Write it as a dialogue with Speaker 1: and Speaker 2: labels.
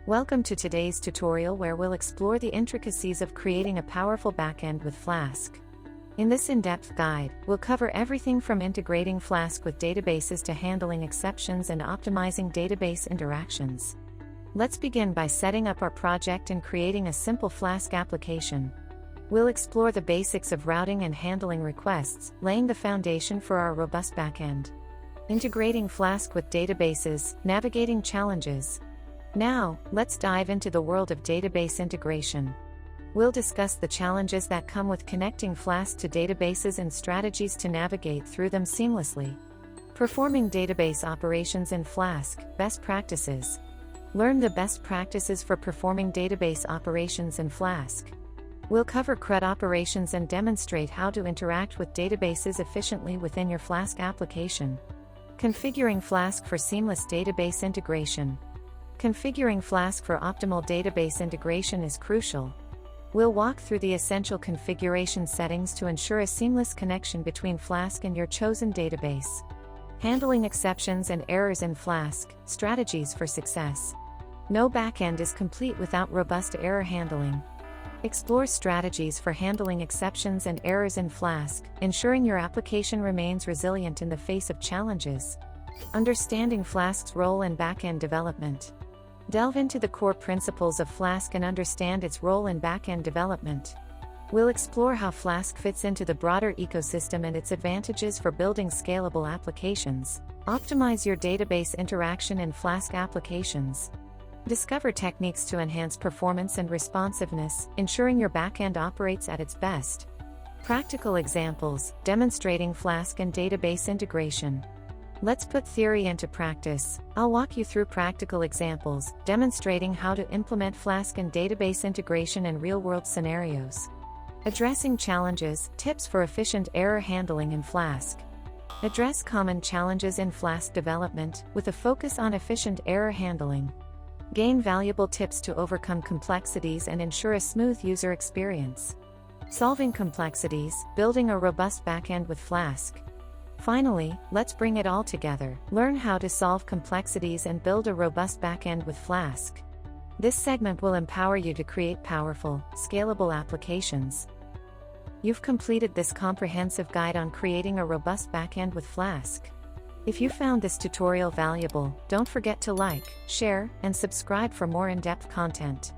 Speaker 1: Welcome to today's tutorial where we'll explore the intricacies of creating a powerful backend with Flask. In this in-depth guide, we'll cover everything from integrating Flask with databases to handling exceptions and optimizing database interactions. Let's begin by setting up our project and creating a simple Flask application. We'll explore the basics of routing and handling requests, laying the foundation for our robust backend. Integrating Flask with databases, navigating challenges. Now, let's dive into the world of database integration. We'll discuss the challenges that come with connecting Flask to databases and strategies to navigate through them seamlessly. Performing database operations in Flask, best practices. Learn the best practices for performing database operations in Flask. We'll cover CRUD operations and demonstrate how to interact with databases efficiently within your Flask application. Configuring Flask for seamless database integration. Configuring Flask for optimal database integration is crucial. We'll walk through the essential configuration settings to ensure a seamless connection between Flask and your chosen database. Handling exceptions and errors in Flask, strategies for success. No backend is complete without robust error handling. Explore strategies for handling exceptions and errors in Flask, ensuring your application remains resilient in the face of challenges. Understanding Flask's role in backend development. Delve into the core principles of Flask and understand its role in backend development. We'll explore how Flask fits into the broader ecosystem and its advantages for building scalable applications. Optimize your database interaction in Flask applications. Discover techniques to enhance performance and responsiveness, ensuring your backend operates at its best. Practical examples, demonstrating Flask and database integration. Let's put theory into practice. I'll walk you through practical examples, demonstrating how to implement Flask and database integration in real-world scenarios. Addressing challenges, tips for efficient error handling in Flask. Address common challenges in Flask development, with a focus on efficient error handling. Gain valuable tips to overcome complexities and ensure a smooth user experience. Solving complexities, building a robust backend with Flask. Finally, let's bring it all together. Learn how to solve complexities and build a robust backend with Flask. This segment will empower you to create powerful, scalable applications. You've completed this comprehensive guide on creating a robust backend with Flask. If you found this tutorial valuable, don't forget to like, share, and subscribe for more in-depth content.